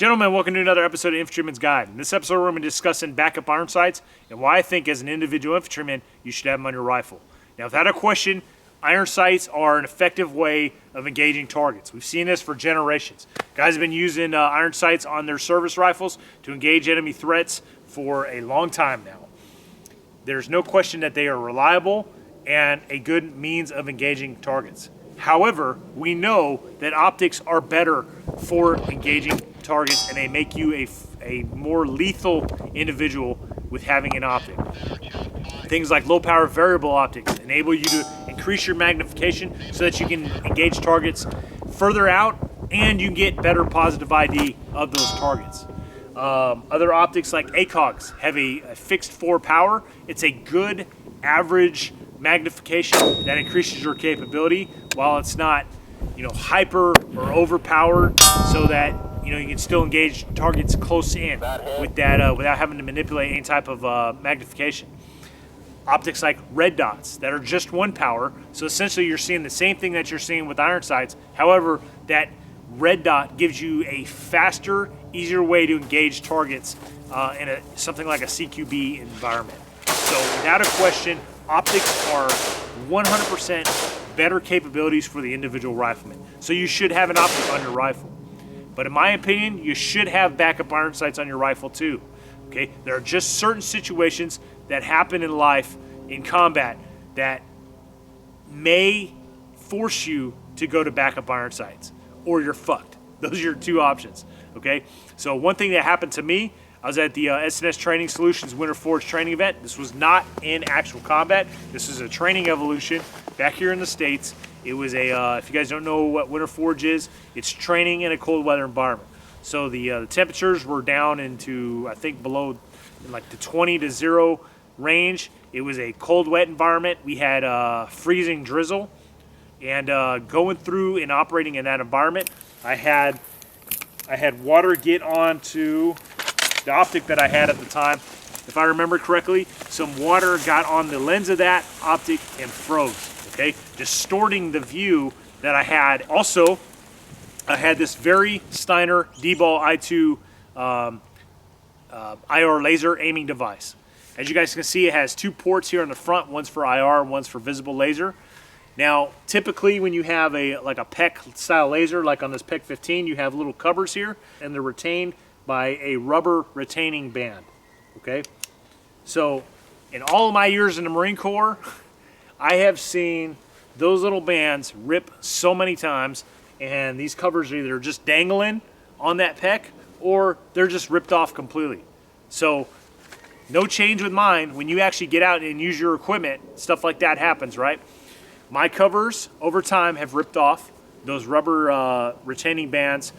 Gentlemen, welcome to another episode of Infantryman's Guide. In this episode, we're going to be discussing backup iron sights and why I think as an individual infantryman, you should have them on your rifle. Now, without a question, iron sights are an effective way of engaging targets. We've seen this for generations. Guys have been using iron sights on their service rifles to engage enemy threats for a long time now. There's no question that they are reliable and a good means of engaging targets. However, we know that optics are better for engaging targets and they make you a more lethal individual with having an optic. Things like low power variable optics enable you to increase your magnification so that you can engage targets further out and you can get better positive ID of those targets. Other optics like ACOGs have a fixed 4 power. It's a good average magnification that increases your capability while it's not, hyper or overpowered, so that you can still engage targets close in with that without having to manipulate any type of magnification. Optics like red dots that are just 1 power, so essentially you're seeing the same thing that you're seeing with iron sights. However, that red dot gives you a faster, easier way to engage targets in something like a CQB environment. So without a question, optics are 100% better capabilities for the individual rifleman. So you should have an optic on your rifle. But in my opinion, you should have backup iron sights on your rifle too. Okay? There are just certain situations that happen in life, in combat, that may force you to go to backup iron sights, or you're fucked. Those are your 2 options. Okay? So one thing that happened to me, I was at the SNS Training Solutions Winter Forge training event. This was not in actual combat. This was a training evolution back here in the States. It was if you guys don't know what Winter Forge is, it's training in a cold weather environment. So the temperatures were down into, I think, below like the 20 to 0 range. It was a cold, wet environment. We had freezing drizzle. And going through and operating in that environment, I had water get onto the optic that I had at the time. If I remember correctly, some water got on the lens of that optic and froze, okay? Distorting the view that I had. Also, I had this very Steiner D-Ball i2 IR laser aiming device. As you guys can see, it has 2 ports here on the front. One's for IR, one's for visible laser. Now, typically when you have like a PEC style laser, like on this PEC 15, you have little covers here, and they're retained by a rubber retaining band, okay? So, in all of my years in the Marine Corps, I have seen those little bands rip so many times, and these covers are either just dangling on that PEC, or they're just ripped off completely. So, no change with mine. When you actually get out and use your equipment, stuff like that happens, right? My covers, over time, have ripped off. Those rubber retaining bands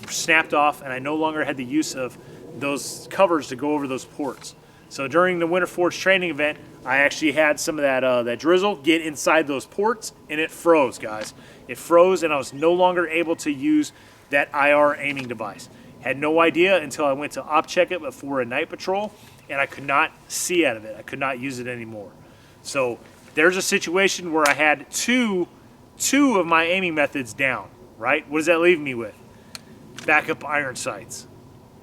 snapped off, and I no longer had the use of those covers to go over those ports. So during the Winter Forge training event, I actually had some of that drizzle get inside those ports, and it froze, guys. It froze, and I was no longer able to use that IR aiming device. Had no idea until I went to op check it before a night patrol, and I could not see out of it. I could not use it anymore. So there's a situation where I had two of my aiming methods down, right? What does that leave me with? Backup iron sights,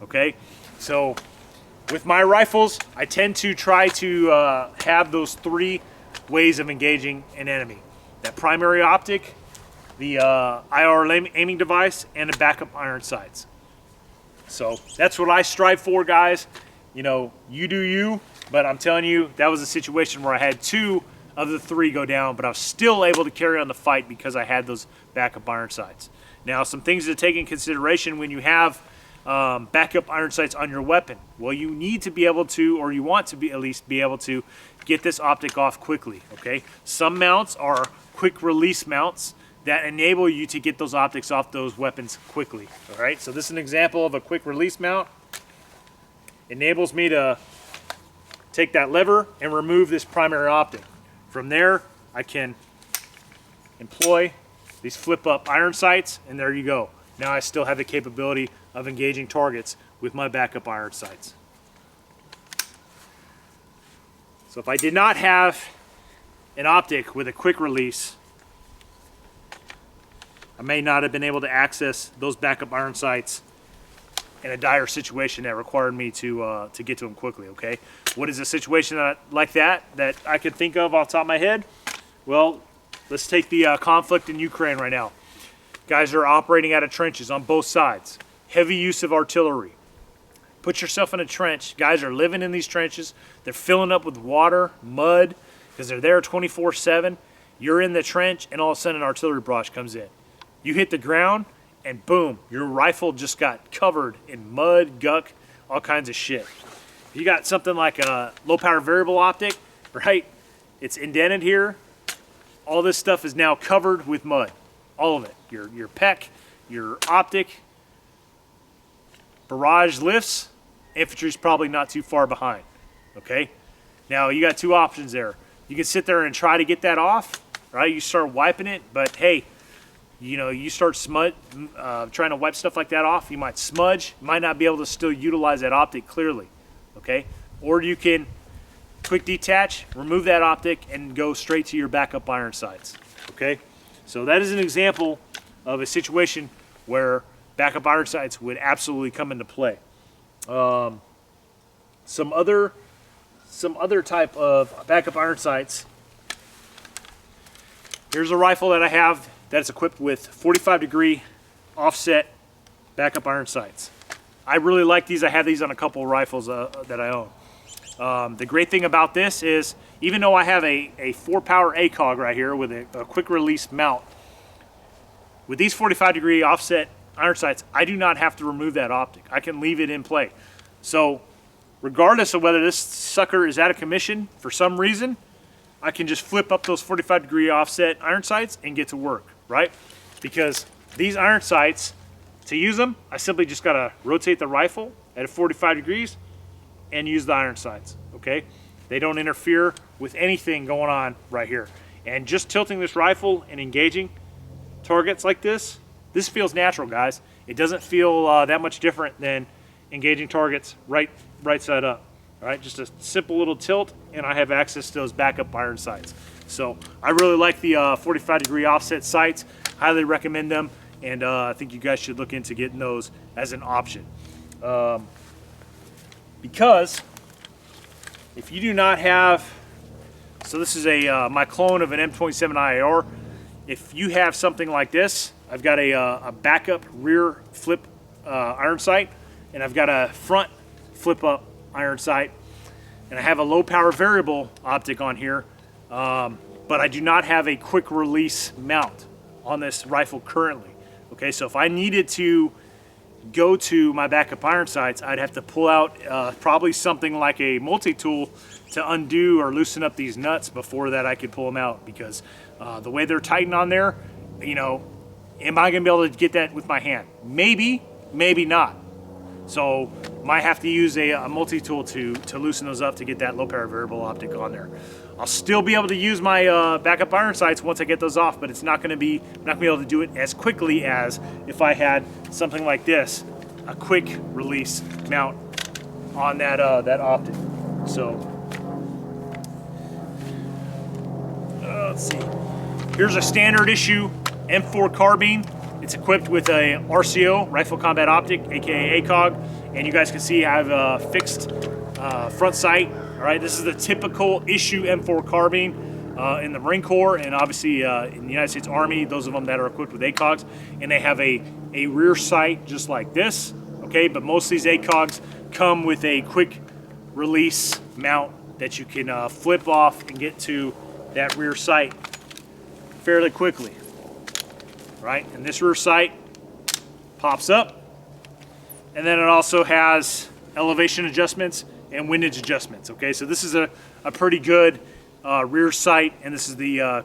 okay? So with my rifles, I tend to try to have those 3 ways of engaging an enemy. That primary optic, the IR aiming device, and the backup iron sights. So that's what I strive for, guys. You do you, but I'm telling you, that was a situation where I had 2 of the 3 go down, but I was still able to carry on the fight because I had those backup iron sights. Now, some things to take in consideration when you have backup iron sights on your weapon. Well, you need to be able to, or you want to at least be able to, get this optic off quickly, okay? Some mounts are quick release mounts that enable you to get those optics off those weapons quickly, all right? So this is an example of a quick release mount. Enables me to take that lever and remove this primary optic. From there, I can employ these flip-up iron sights, and there you go. Now I still have the capability of engaging targets with my backup iron sights. So if I did not have an optic with a quick release, I may not have been able to access those backup iron sights in a dire situation that required me to get to them quickly. Okay, what is a situation like that I could think of off the top of my head? Well, let's take the conflict in Ukraine right now. Guys are operating out of trenches on both sides. Heavy use of artillery. Put yourself in a trench. Guys are living in these trenches. They're filling up with water, mud, because they're there 24/7. You're in the trench, and all of a sudden an artillery barrage comes in. You hit the ground, and boom, your rifle just got covered in mud, guck, all kinds of shit. If you got something like a low-power variable optic, right, it's indented here. All this stuff is now covered with mud. All of it. Your PEC, your optic, barrage lifts, infantry's probably not too far behind. Okay? Now, you got two options there. You can sit there and try to get that off, right? You start wiping it, but hey, you know, you start trying to wipe stuff like that off, you might smudge, might not be able to still utilize that optic clearly, okay? Or you can quick detach, remove that optic, and go straight to your backup iron sights, okay? So that is an example of a situation where backup iron sights would absolutely come into play. Some other type of backup iron sights. Here's a rifle that I have that's equipped with 45-degree offset backup iron sights. I really like these. I have these on a couple of rifles that I own. The great thing about this is, even though I have a 4-power ACOG right here with a quick release mount, with these 45-degree offset iron sights, I do not have to remove that optic. I can leave it in play. So regardless of whether this sucker is out of commission for some reason, I can just flip up those 45-degree offset iron sights and get to work, right? Because these iron sights, to use them, I simply just gotta rotate the rifle at 45 degrees and use the iron sights, okay? They don't interfere with anything going on right here. And just tilting this rifle and engaging targets like this feels natural, guys. It doesn't feel that much different than engaging targets right side up. All right, just a simple little tilt, and I have access to those backup iron sights. So I really like the 45-degree offset sights. Highly recommend them, and I think you guys should look into getting those as an option. Because if you do not have, so this is my clone of an M27 IAR. If you have something like this, I've got a backup rear flip iron sight, and I've got a front flip up iron sight, and I have a low power variable optic on here, but I do not have a quick release mount on this rifle currently. Okay, so if I needed to go to my backup iron sights, I'd have to pull out probably something like a multi-tool to undo or loosen up these nuts before that I could pull them out, because the way they're tightened on there, you know, am I gonna be able to get that with my hand? Maybe, maybe not. So might have to use a multi-tool to loosen those up to get that low power variable optic on there. I'll still be able to use my backup iron sights once I get those off, but it's not going to be, I'm not going to be able to do it as quickly as if I had something like this, a quick release mount on that that optic. So let's see. Here's a standard issue M4 carbine. It's equipped with a RCO, Rifle Combat Optic, aka ACOG, and you guys can see I have a fixed front sight. All right, this is the typical issue M4 carbine in the Marine Corps, and obviously in the United States Army, those of them that are equipped with ACOGs, and they have a rear sight just like this, okay? But most of these ACOGs come with a quick release mount that you can flip off and get to that rear sight fairly quickly, right? And this rear sight pops up, and then it also has elevation adjustments and windage adjustments, okay? So this is a pretty good rear sight, and this is the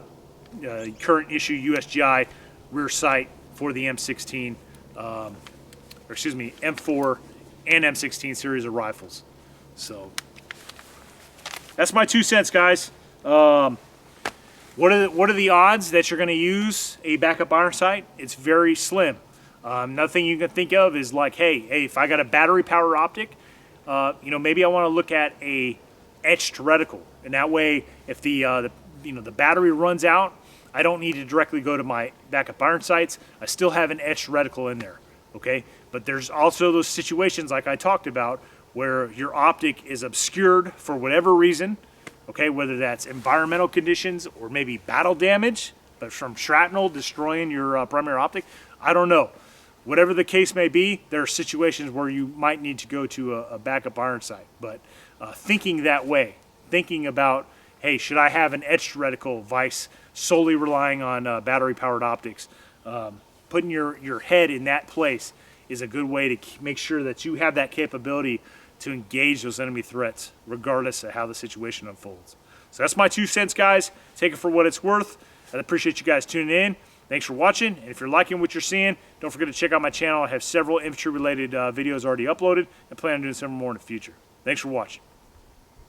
current issue USGI rear sight for the M16, or excuse me, M4 and M16 series of rifles. So that's my 2 cents, guys. What are the odds that you're going to use a backup iron sight? It's very slim. Another thing you can think of is like, hey, if I got a battery power optic, you know, maybe I want to look at a etched reticle, and that way, if the battery runs out, I don't need to directly go to my backup iron sights. I still have an etched reticle in there. okay? But there's also those situations like I talked about where your optic is obscured for whatever reason, okay? Whether that's environmental conditions or maybe battle damage, but from shrapnel destroying your primary optic, I don't know. Whatever the case may be, there are situations where you might need to go to a backup iron sight. But thinking that way, thinking about, hey, should I have an etched reticle vice solely relying on battery-powered optics? Putting your head in that place is a good way to make sure that you have that capability to engage those enemy threats, regardless of how the situation unfolds. So that's my 2 cents, guys. Take it for what it's worth. I appreciate you guys tuning in. Thanks for watching, and if you're liking what you're seeing, don't forget to check out my channel. I have several infantry-related videos already uploaded and plan on doing some more in the future. Thanks for watching.